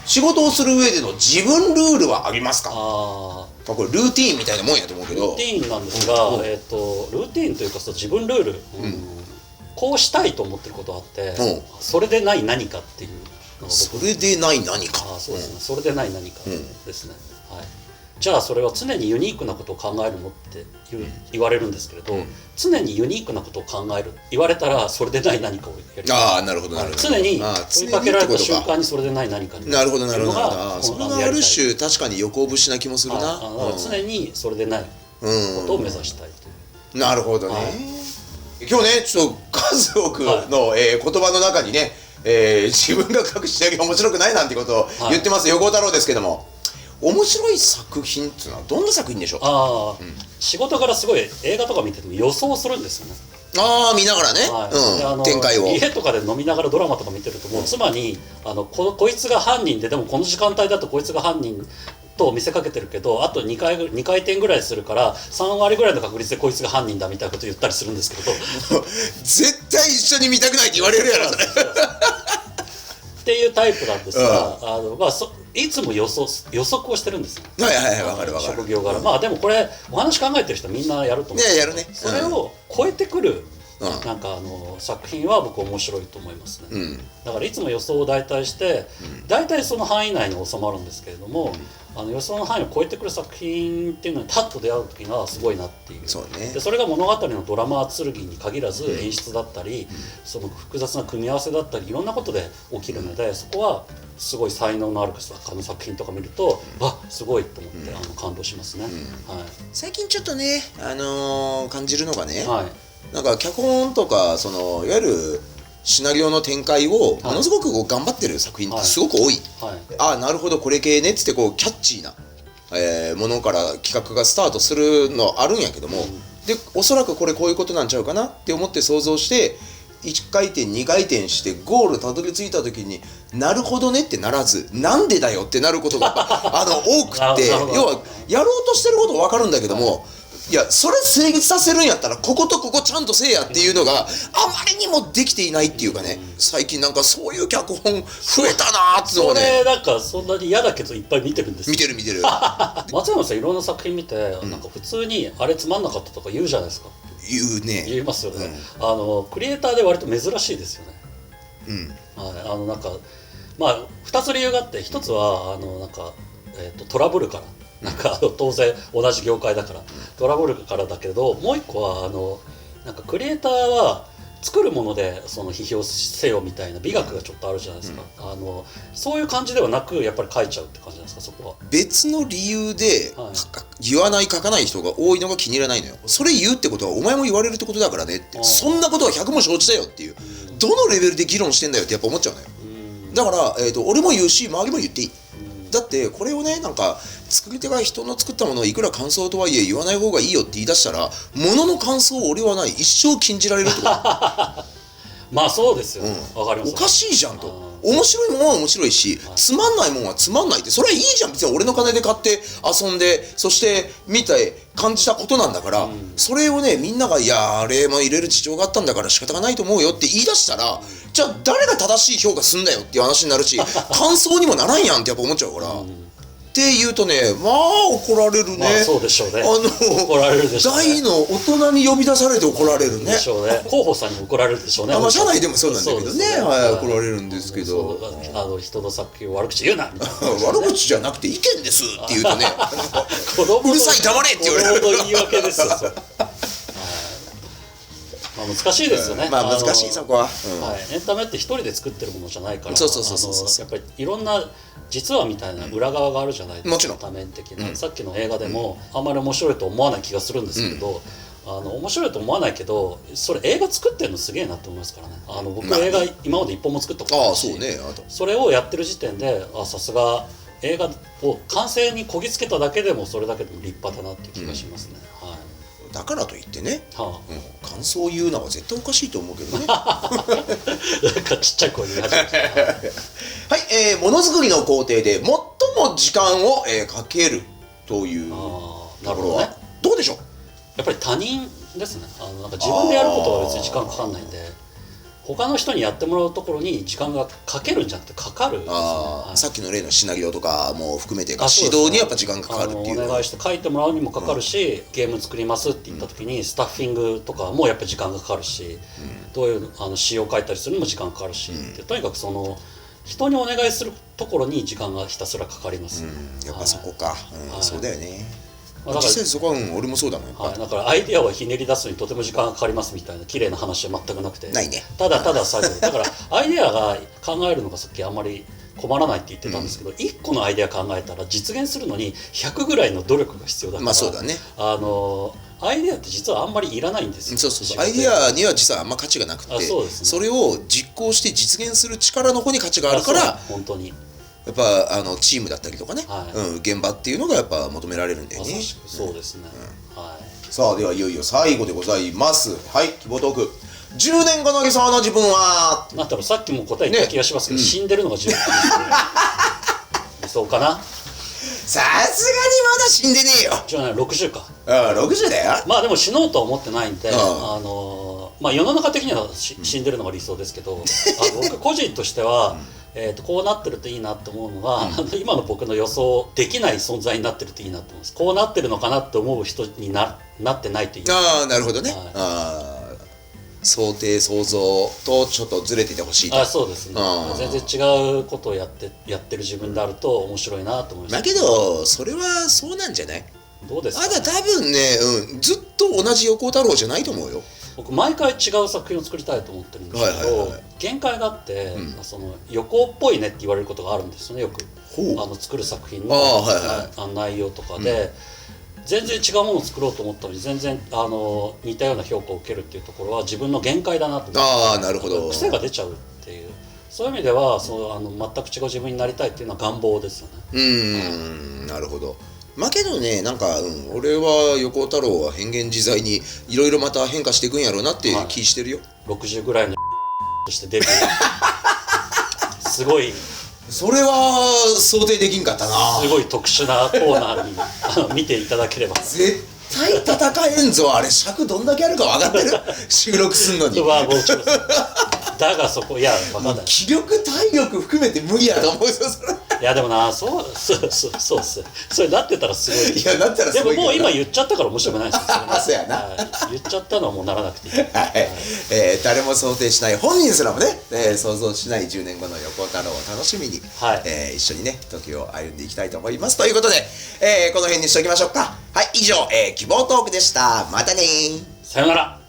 仕事をする上での自分ルールはありますか？これルーティーンみたいなもんやと思うけど。ルーティーンなんですが、ルーティーンというか自分ルール、こうしたいと思ってることがあって、それでない何かっていうのがそれでない何か。そうですね、それでない何かですね。はい。じゃあそれは常にユニークなことを考えるのって言われるんですけれど、常にユニークなことを考える言われたらそれでない何かをやる。なるほどなるほど。常に問いかけられた瞬間にそれでない何かになるほどなるほど。それがある種確かに横節な気もするな。常にそれでないことを目指したいという。なるほどね。今日ねちょっと数多くの言葉の中にね、自分が書く仕上げが面白くないなんてことを言ってます横尾太郎ですけども、面白い作品っていうのはどんな作品でしょう？仕事からすごい映画とか見てても予想するんですよね。見ながらね、展開を。家とかで飲みながらドラマとか見てるともう妻にこいつが犯人で、でもこの時間帯だとこいつが犯人と見せかけてるけど、あと2回転ぐらいするから3割ぐらいの確率でこいつが犯人だみたいなこと言ったりするんですけど絶対一緒に見たくないって言われるやろそれっていうタイプなんですが、いつも予測をしてるんですよ。わかるわかる。職業柄。でもこれお話考えてる人はみんなやると思うんですけど、それを超えてくるなんか作品は僕面白いと思いますね。だからいつも予想を大体して大体その範囲内に収まるんですけれども、予想の範囲を超えてくる作品っていうのにパッと出会う時がすごいなっていう。でそれが物語のドラマ剣に限らず演出だったり、その複雑な組み合わせだったりいろんなことで起きるので、そこはすごい才能のある作家の作品とか見るとすごいと思って感動しますね。最近ちょっとね感じるのがね、なんか脚本とかいわゆるシナリオの展開をものすごく頑張ってる作品ってすごく多い。なるほどこれ系ねっつってキャッチーなものから企画がスタートするのあるんやけども、でおそらくこれこういうことなんちゃうかなって思って想像して1回転2回転してゴールたどり着いた時になるほどねってならずなんでだよってなることが多くって要はやろうとしてること分かるんだけども、いやそれ成立させるんやったらこことここちゃんとせえやっていうのがあまりにもできていないっていうかね、最近なんかそういう脚本増えたなーってのがね。それなんかそんなに嫌だけどいっぱい見てるんですよ。見てる松山さんいろんな作品見てなんか普通にあれつまんなかったとか言うじゃないですか。言いますよね。クリエイターで割と珍しいですよね。なんか2つ理由があって、1つはなんかトラブルからなんか当然同じ業界だからトラブルからだけど、もう1個はなんかクリエイターは作るもので批評せよみたいな美学がちょっとあるじゃないですか。そういう感じではなくやっぱり書いちゃうって感じなんですか、そこは。別の理由で言わない書かない人が多いのが気に入らないのよ。それ言うってことはお前も言われるってことだからねって、そんなことは100も承知だよっていう、どのレベルで議論してんだよってやっぱ思っちゃうのよ。だから、俺も言うし周りも言っていい。だってこれをねなんか作り手が人の作ったものをいくら感想とはいえ言わない方がいいよって言い出したら、ものの感想を俺はない一生禁じられるってことそうですよ、わかります。おかしいじゃんと。面白いもんは面白いし、つまんないもんはつまんないって、それはいいじゃん、別に俺の金で買って遊んでそして見て感じたことなんだから、それをねみんながいやあれも入れる事情があったんだから仕方がないと思うよって言い出したら、じゃあ誰が正しい評価すんだよっていう話になるし感想にもならんやんってやっぱ思っちゃうから。って言うとね、怒られるね。そうでしょうね。怒られるでしょうね。大の大人に呼び出されて怒られるね。でしょうね。広報さんにも怒られるでしょうね。社内でもそうなんだけどね、怒られるんですけど、人の作品を悪口言うなみたいな。悪口じゃなくて意見ですって言うとね、うるさい黙れって言われる。子供の言い訳ですよ。難しいですよね。難しいそこは。エンタメって一人で作ってるものじゃないから、そうやっぱりいろんな実はみたいな裏側があるじゃないですか。もちろん多面的な。さっきの映画でもあんまり面白いと思わない気がするんですけど、面白いと思わないけどそれ映画作ってるのすげえなって思いますからね。僕映画今まで一本も作ったことないし、それをやってる時点でさすが映画を完成にこぎつけただけでもそれだけでも立派だなっていう気がしますね。だからといってね、感想を言うのは絶対おかしいと思うけどね。なんかちっちゃい声で言い始めました。はい、ものづくりの工程で最も時間をかけるというところはどうでしょう。やっぱり他人ですね。なんか自分でやることは別に時間かかんないんで、他の人にやってもらうところに時間がかけるんじゃなくてかかるんですよね。はい、さっきの例のシナリオとかも含めて指導にやっぱ時間がかかるっていう。お願いして書いてもらうにもかかるし、ゲーム作りますって言った時にスタッフィングとかもやっぱり時間がかかるし、どういう仕様を書いたりするにも時間かかるし、とにかくその人にお願いするところに時間がひたすらかかります。やっぱそこか、そうだよね。実際そこは俺もそうだもん。だからアイデアをひねり出すのにとても時間がかかりますみたいな綺麗な話は全くなくて、ないね。ただただ作業だからアイデアが考えるのがさっきあんまり困らないって言ってたんですけど、1個のアイデア考えたら実現するのに100ぐらいの努力が必要だから、そうだね。アイデアって実はあんまりいらないんですよ。そうアイデアには実はあんま価値がなくて、それを実行して実現する力の方に価値があるから、本当にやっぱチームだったりとかね、現場っていうのがやっぱ求められるんだよね。そうですね。さあではいよいよ最後でございます。はい、希望トーク。10年後の理想の自分はなんだろう、さっきも答え言った気がしますけど、死んでるのが自分理想かな。さすがにまだ死んでねえよ。じゃあね、60か。60だよ。まあでも死のうとは思ってないんで、まあ世の中的には死んでるのが理想ですけど、僕個人としてはこうなってるといいなと思うのは、今の僕の予想できない存在になってるといいなと思います。こうなってるのかなって思う人になってないといい。なるほどね。想定想像とちょっとずれててほしいと。そうですね。全然違うことをやってる自分であると面白いなと思います。だけどそれはそうなんじゃない？どうですか？多分ね、ずっと同じ横尾太郎じゃないと思うよ。僕毎回違う作品を作りたいと思ってるんですけど、限界があって、その横尾っぽいねって言われることがあるんですよね、よく。作る作品の内容とかで、全然違うものを作ろうと思ったのに全然似たような評価を受けるっていうところは自分の限界だなと思って。なるほど。癖が出ちゃうっていう、そういう意味では全く違う自分になりたいっていうのは願望ですよね。なるほど。けどね、なんか、俺は横尾太郎は変幻自在にいろいろまた変化していくんやろうなって気してるよ。60ぐらいのとしてデビューすごい。それは想定できんかったな。すごい特殊なコーナーに見ていただければ。絶対戦えんぞ。あれ尺どんだけあるか分かってる？収録すんのに。だがそこ、いや分かんない。気力体力含めて無理やと思うよそれ。いやでもな、そうっす。それなってたらすごい。いやなったらすごい。でももう今言っちゃったから面白くないですよ。そうやな。言っちゃったのはもうならなくていい。誰も想定しない、本人すらもね、想像しない10年後の横尾太郎を楽しみに、一緒にね時を歩んでいきたいと思います。ということで、この辺にしておきましょうか。はい、以上、希望トークでした。またね。さよなら。